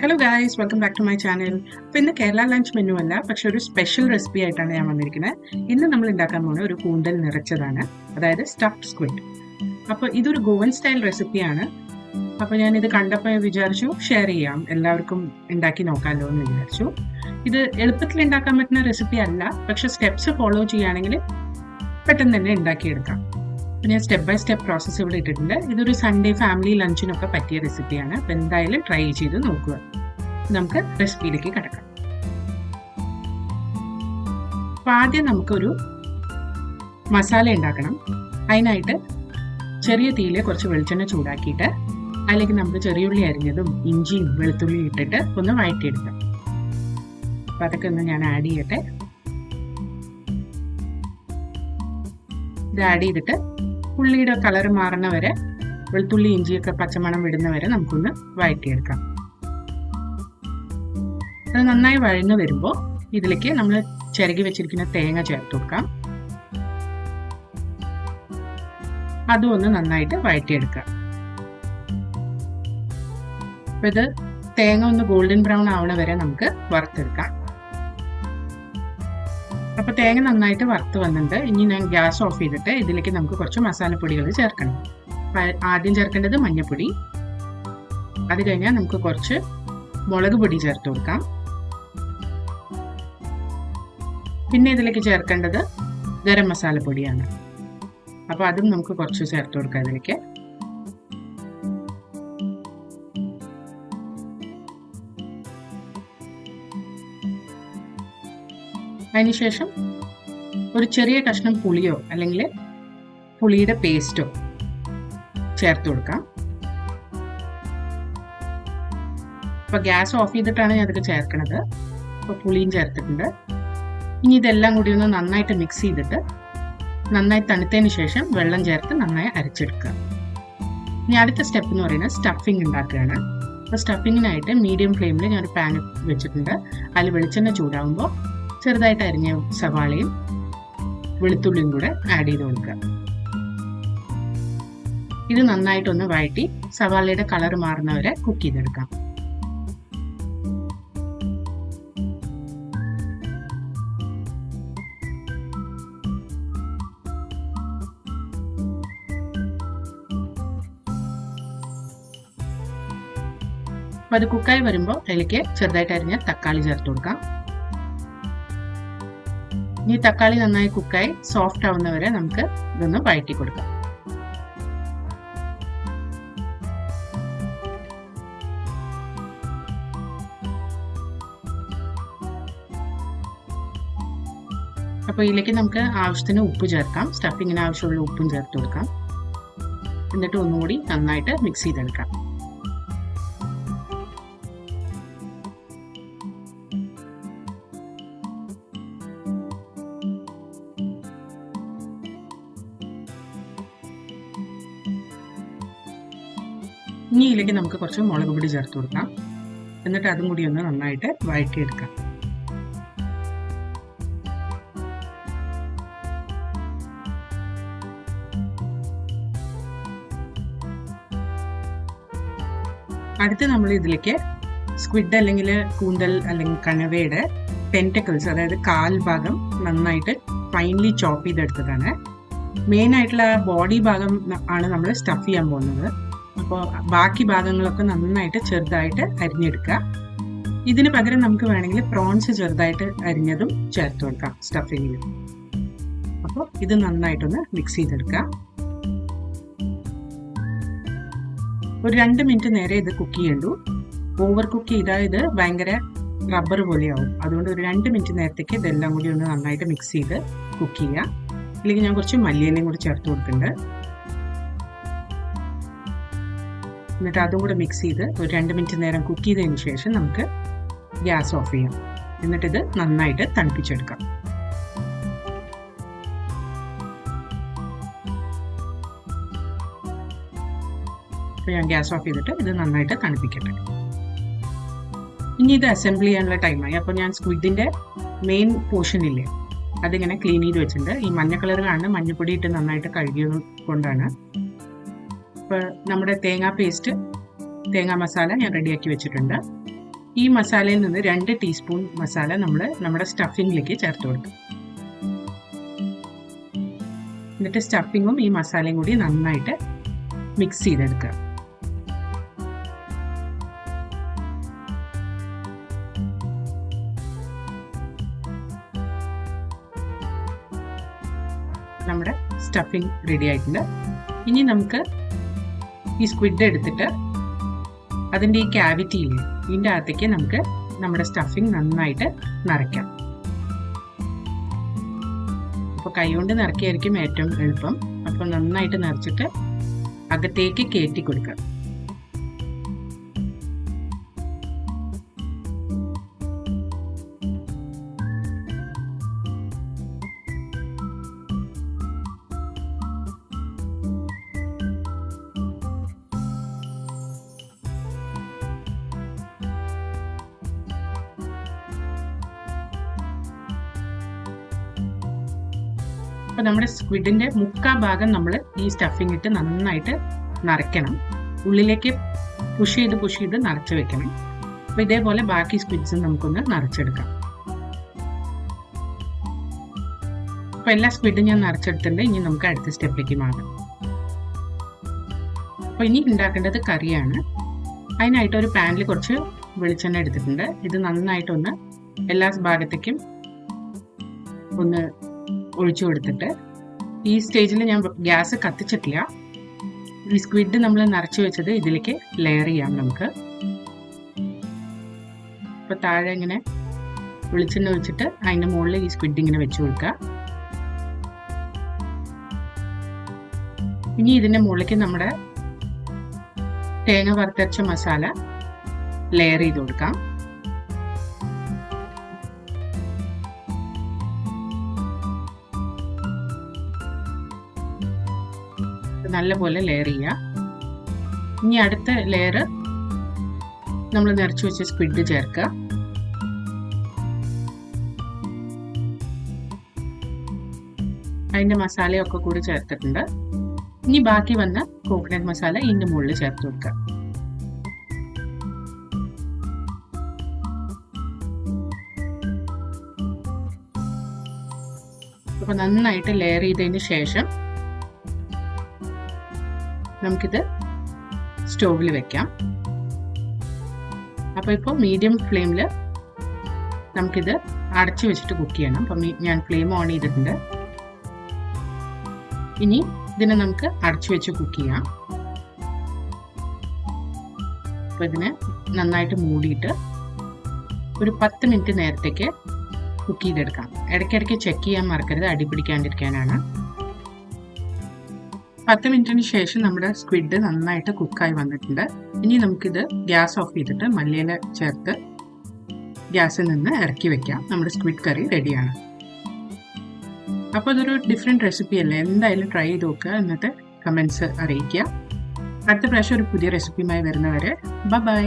Hello guys, welcome back to my channel. അപ്പോൾ ഇന്ന് Kerala lunch menu അല്ല, പക്ഷെ ഒരു സ്പെഷ്യൽ റെസിപ്പി ആയിട്ടാണ് ഞാൻ വന്നിരിക്കുന്നത്. ഇന്ന് നമ്മൾ ഉണ്ടാക്കാൻ പോകുന്ന ഒരു കൂന്തൽ നിറച്ചതാണ്, അതായത് സ്റ്റഫ്ഡ് സ്ക്വിഡ്. അപ്പോൾ ഇതൊരു ഗോവൻ സ്റ്റൈൽ റെസിപ്പിയാണ്. അപ്പോൾ ഞാൻ ഇത് കണ്ടപ്പോൾ വിചാരിച്ചു ഷെയർ ചെയ്യാം, എല്ലാവർക്കും ഉണ്ടാക്കി നോക്കാമല്ലോ എന്ന് വിചാരിച്ചു. ഇത് എളുപ്പത്തിൽ ഉണ്ടാക്കാൻ പറ്റുന്ന റെസിപ്പി അല്ല, പക്ഷെ സ്റ്റെപ്സ് ഫോളോ ചെയ്യുകയാണെങ്കിൽ പെട്ടെന്ന് തന്നെ ഉണ്ടാക്കിയെടുക്കാം. അപ്പോൾ ഞാൻ സ്റ്റെപ്പ് ബൈ സ്റ്റെപ്പ് പ്രോസസ്സ് ഇവിടെ ഇട്ടിട്ടുണ്ട്. ഇതൊരു സൺഡേ ഫാമിലി ലഞ്ചിനൊക്കെ പറ്റിയ റെസിപ്പിയാണ്. അപ്പോൾ എന്തായാലും ട്രൈ ചെയ്ത് നോക്കുക. നമുക്ക് റെസിപ്പിയിലേക്ക് കിടക്കാം. അപ്പോൾ ആദ്യം നമുക്കൊരു മസാല ഉണ്ടാക്കണം. അതിനായിട്ട് ചെറിയ തീയിൽ കുറച്ച് വെളിച്ചെണ്ണ ചൂടാക്കിയിട്ട് അതിലേക്ക് നമുക്ക് ചെറിയുള്ളി അരിഞ്ഞതും ഇഞ്ചിയും വെളുത്തുള്ളിയും ഇട്ടിട്ട് ഒന്ന് വഴറ്റിയെടുക്കാം. അപ്പോൾ അതൊക്കെ ഒന്ന് ഞാൻ ആഡ് ചെയ്യട്ടെ. ഇത് ആഡ് ചെയ്തിട്ട് ഉള്ളിയുടെ കളർ മാറുന്ന വരെ, വെളുത്തുള്ളി ഇഞ്ചിയൊക്കെ പച്ചമണം വിടുന്ന വരെ നമുക്കൊന്ന് വഴറ്റിയെടുക്കാം. അത് നന്നായി വഴന്നു വരുമ്പോൾ ഇതിലേക്ക് നമ്മൾ ചിരകി വെച്ചിരിക്കുന്ന തേങ്ങ ചേർത്ത് കൊടുക്കാം. അതും ഒന്ന് നന്നായിട്ട് വഴറ്റിയെടുക്കാം. അപ്പോൾ ഇത് തേങ്ങ ഒന്ന് ഗോൾഡൻ ബ്രൗൺ ആവണ വരെ നമുക്ക് വറുത്തെടുക്കാം. അപ്പോൾ തേങ്ങ നന്നായിട്ട് വറുത്ത് വന്നിട്ടുണ്ട്. ഇനി ഞാൻ ഗ്യാസ് ഓഫ് ചെയ്തിട്ട് ഇതിലേക്ക് നമുക്ക് കുറച്ച് മസാലപ്പൊടികൾ ചേർക്കണം. ആദ്യം ചേർക്കേണ്ടത് മഞ്ഞൾപ്പൊടി. അത് കഴിഞ്ഞാൽ നമുക്ക് കുറച്ച് മുളക് പൊടി ചേർത്ത് കൊടുക്കാം. പിന്നെ ഇതിലേക്ക് ചേർക്കേണ്ടത് ഗരം മസാലപ്പൊടിയാണ്. അപ്പോൾ അതും നമുക്ക് കുറച്ച് ചേർത്ത് കൊടുക്കാം ഇതിലേക്ക്. അതിനുശേഷം ഒരു ചെറിയ കഷ്ണം പുളിയോ അല്ലെങ്കിൽ പുളിയുടെ പേസ്റ്റോ ചേർത്ത് കൊടുക്കാം. അപ്പോൾ ഗ്യാസ് ഓഫ് ചെയ്തിട്ടാണ് ഞാൻ ഇതൊക്കെ ചേർക്കണത്. അപ്പോൾ പുളിയും ചേർത്തിട്ടുണ്ട്. ഇനി ഇതെല്ലാം കൂടി ഒന്ന് നന്നായിട്ട് മിക്സ് ചെയ്തിട്ട് നന്നായി തണുത്തതിന് ശേഷം വെള്ളം ചേർത്ത് നന്നായി അരച്ചെടുക്കുക. ഇനി അടുത്ത സ്റ്റെപ്പ് എന്ന് പറയുന്നത് സ്റ്റഫിങ് ഉണ്ടാക്കുകയാണ്. അപ്പോൾ സ്റ്റഫിങ്ങിനായിട്ട് മീഡിയം ഫ്ലെയിമിൽ ഞാനൊരു പാൻ വെച്ചിട്ടുണ്ട്. അതിൽ വെളിച്ചെണ്ണ ചൂടാകുമ്പോൾ ചെറുതായിട്ട് അരിഞ്ഞ സവാളയും വെളുത്തുള്ളിയും കൂടെ ആഡ് ചെയ്ത് കൊടുക്കുക. ഇത് നന്നായിട്ടൊന്ന് വഴറ്റി സവാളയുടെ കളർ മാറുന്നവരെ കുക്ക് ചെയ്തെടുക്കാം. അപ്പോൾ അത് കുക്കായി വരുമ്പോൾ അതിലേക്ക് ചെറുതായിട്ട് അരിഞ്ഞ തക്കാളി ചേർത്ത് കൊടുക്കാം. ഈ തക്കാളി നന്നായി കുക്കായി സോഫ്റ്റ് ആവുന്നവരെ നമുക്ക് ഇതൊന്ന് വഴറ്റി കൊടുക്കാം. അപ്പോൾ ഇതിലേക്ക് നമുക്ക് ആവശ്യത്തിന് ഉപ്പ് ചേർക്കാം. സ്റ്റഫിങ്ങിന് ആവശ്യമുള്ള ഉപ്പും ചേർത്ത് കൊടുക്കാം. എന്നിട്ട് ഒന്നുകൂടി നന്നായിട്ട് മിക്സ് ചെയ്തെടുക്കാം. ഇനി ഇതിലേക്ക് നമുക്ക് കുറച്ച് മുളക് പൊടി ചേർത്ത് കൊടുക്കാം. എന്നിട്ട് അതും കൂടി ഒന്ന് നന്നായിട്ട് വഴറ്റിയെടുക്കാം. അടുത്ത് നമ്മൾ ഇതിലേക്ക് സ്ക്വിഡ് അല്ലെങ്കിൽ കൂന്തൽ അല്ലെങ്കിൽ കണവയുടെ ടെൻറ്റക്കിൾസ്, അതായത് കാൽ ഭാഗം നന്നായിട്ട് ഫൈൻലി ചോപ്പ് ചെയ്തെടുത്തതാണ്. മെയിൻ ആയിട്ടുള്ള ബോഡി ഭാഗം ആണ് നമ്മൾ സ്റ്റഫ് ചെയ്യാൻ പോകുന്നത്. അപ്പോൾ ബാക്കി ഭാഗങ്ങളൊക്കെ നന്നായിട്ട് ചെറുതായിട്ട് അരിഞ്ഞെടുക്കുക. ഇതിന് പകരം നമുക്ക് വേണമെങ്കിൽ പ്രോൺസ് ചെറുതായിട്ട് അരിഞ്ഞതും ചേർത്ത് കൊടുക്കാം സ്റ്റഫിങ്ങിൽ. അപ്പോൾ ഇത് നന്നായിട്ടൊന്ന് മിക്സ് ചെയ്തെടുക്കുക. ഒരു 2 മിനിറ്റ് നേരെ ഇത് കുക്ക് ചെയ്യണ്ടു. ഓവർ കുക്ക് ചെയ്താൽ ഇത് ഭയങ്കര റബ്ബർ പോലെയാവും. അതുകൊണ്ട് ഒരു 2 മിനിറ്റ് നേരത്തേക്ക് ഇതെല്ലാം കൂടി ഒന്ന് നന്നായിട്ട് മിക്സ് ചെയ്ത് കുക്ക് ചെയ്യുക. അല്ലെങ്കിൽ ഞാൻ കുറച്ച് മല്ലിയിലയും കൂടി ചേർത്ത് കൊടുക്കുന്നുണ്ട്. എന്നിട്ട് അതും കൂടെ മിക്സ് ചെയ്ത് ഒരു 2 മിനിറ്റ് നേരം കുക്ക് ചെയ്തതിന് ശേഷം നമുക്ക് ഗ്യാസ് ഓഫ് ചെയ്യാം. എന്നിട്ടിത് നന്നായിട്ട് തണുപ്പിച്ചെടുക്കാം. അപ്പോൾ ഞാൻ ഗ്യാസ് ഓഫ് ചെയ്തിട്ട് ഇത് നന്നായിട്ട് തണുപ്പിക്കട്ടെ. ഇനി ഇത് അസംബിൾ ചെയ്യാനുള്ള ടൈമായി. അപ്പോൾ ഞാൻ സ്ക്വിഡിൻ്റെ മെയിൻ പോർഷൻ ഇല്ലേ, അതിങ്ങനെ ക്ലീൻ ചെയ്ത് വെച്ചിട്ടുണ്ട്. ഈ മഞ്ഞ കളർ കാണുന്ന മഞ്ഞപ്പൊടി ഇട്ട് നന്നായിട്ട് കഴുകിയത് കൊണ്ടാണ്. ഇപ്പോൾ നമ്മുടെ തേങ്ങാ പേസ്റ്റ്, തേങ്ങാ മസാല ഞാൻ റെഡിയാക്കി വെച്ചിട്ടുണ്ട്. ഈ മസാലയിൽ നിന്ന് 2 ടീസ്പൂൺ മസാല നമ്മൾ നമ്മുടെ സ്റ്റഫിങ്ങിലേക്ക് ചേർത്ത് കൊടുക്കും. എന്നിട്ട് സ്റ്റഫിങ്ങും ഈ മസാലയും കൂടി നന്നായിട്ട് മിക്സ് ചെയ്തെടുക്കുക. നമ്മുടെ സ്റ്റഫിങ് റെഡി ആയിട്ടുണ്ട്. ഇനി നമുക്ക് ഈ സ്ക്വിഡ് എടുത്തിട്ട് അതിൻ്റെ ഈ ക്യാവിറ്റിയിൽ ഇതിൻ്റെ അകത്തേക്ക് നമുക്ക് നമ്മുടെ സ്റ്റഫിങ് നന്നായിട്ട് നിറയ്ക്കാം. അപ്പോൾ കൈകൊണ്ട് നിറയ്ക്കായിരിക്കും ഏറ്റവും എളുപ്പം. അപ്പോൾ നന്നായിട്ട് നിറച്ചിട്ട് അകത്തേക്ക് കയറ്റി കൊടുക്കുക. അപ്പോൾ നമ്മുടെ സ്ക്വിഡിൻ്റെ മുക്കാൽ ഭാഗം നമ്മൾ ഈ സ്റ്റഫിങ് ഇട്ട് നന്നായിട്ട് നിറയ്ക്കണം. ഉള്ളിലേക്ക് പുഷ് ചെയ്ത് നിറച്ച് വെക്കണം. അപ്പോൾ ഇതേപോലെ ബാക്കി സ്ക്വിഡ്സും നമുക്കൊന്ന് നിറച്ചെടുക്കാം. അപ്പോൾ എല്ലാ സ്ക്വിഡും ഞാൻ നിറച്ചെടുത്തിട്ടുണ്ട്. ഇനി നമുക്ക് അടുത്ത സ്റ്റെപ്പിലേക്ക് മാറാം. അപ്പോൾ ഇനി ഉണ്ടാക്കേണ്ടത് കറിയാണ്. അതിനായിട്ട് ഒരു പാനിൽ കുറച്ച് വെളിച്ചെണ്ണ എടുത്തിട്ടുണ്ട്. ഇത് നന്നായിട്ടൊന്ന് എല്ലാ ഭാഗത്തേക്കും ഒന്ന് ഒഴിച്ചു കൊടുത്തിട്ട് ഈ സ്റ്റേജിൽ ഞാൻ ഗ്യാസ് കത്തിച്ചിട്ടില്ല. ഈ സ്ക്വിഡ് നമ്മൾ നിറച്ച് വെച്ചത് ഇതിലേക്ക് ലെയർ ചെയ്യാം നമുക്ക്. അപ്പോൾ താഴെ ഇങ്ങനെ വെളിച്ചെണ്ണ ഒഴിച്ചിട്ട് അതിൻ്റെ മുകളിൽ ഈ സ്ക്വിഡ് ഇങ്ങനെ വെച്ച് കൊടുക്കുക. ഇനി ഇതിൻ്റെ മുകളിലേക്ക് നമ്മുടെ തേങ്ങ വറുത്തരച്ച മസാല ലെയർ ചെയ്ത് കൊടുക്കാം. നല്ലപോലെ ലെയർ ചെയ്യുക. ഇനി അടുത്ത ലെയർ നമ്മൾ നിറച്ച് വെച്ച സ്ക്വിഡ് ചേർക്കുക. അതിൻ്റെ മസാലയൊക്കെ കൂടി ചേർത്തിട്ടുണ്ട്. ഇനി ബാക്കി വന്ന കോക്കനട്ട് മസാല ഇതിൻ്റെ മുകളിൽ ചേർത്ത് കൊടുക്കുക. അപ്പോൾ നന്നായിട്ട് ലെയർ ചെയ്തതിന് ശേഷം നമുക്കിത് സ്റ്റോവിൽ വെക്കാം. അപ്പോൾ ഇപ്പോൾ മീഡിയം ഫ്ലെയിമിൽ നമുക്കിത് അടച്ചു വെച്ചിട്ട് കുക്ക് ചെയ്യണം. അപ്പം ഞാൻ ഫ്ലെയിം ഓൺ ചെയ്തിട്ടുണ്ട്. ഇനി ഇതിനെ നമുക്ക് അടച്ചു വെച്ച് കുക്ക് ചെയ്യാം. അപ്പോൾ ഇതിനെ നന്നായിട്ട് മൂടിയിട്ട് ഒരു 10 മിനിറ്റ് നേരത്തേക്ക് കുക്ക് ചെയ്തെടുക്കാം. ഇടയ്ക്കിടയ്ക്ക് ചെക്ക് ചെയ്യാൻ മറക്കരുത്, അടി പിടിക്കാണ്ടിരിക്കാനാണ്. 10 മിനിറ്റിന് ശേഷം നമ്മുടെ സ്ക്വിഡ് നന്നായിട്ട് കുക്കായി വന്നിട്ടുണ്ട്. ഇനി നമുക്കിത് ഗ്യാസ് ഓഫ് ചെയ്തിട്ട് മല്ലിയില ചേർത്ത് ഗ്യാസിൽ നിന്ന് ഇറക്കി വെക്കാം. നമ്മുടെ സ്ക്വിഡ് കറി റെഡിയാണ്. അപ്പോൾ ഇതൊരു ഡിഫറെൻറ്റ് റെസിപ്പി അല്ലേ, എന്തായാലും ട്രൈ ചെയ്ത് നോക്കുക. എന്നിട്ട് കമൻസ് അറിയിക്കുക. അടുത്ത പ്രാവശ്യം ഒരു പുതിയ റെസിപ്പിയുമായി വരുന്നവരെ ബൈ.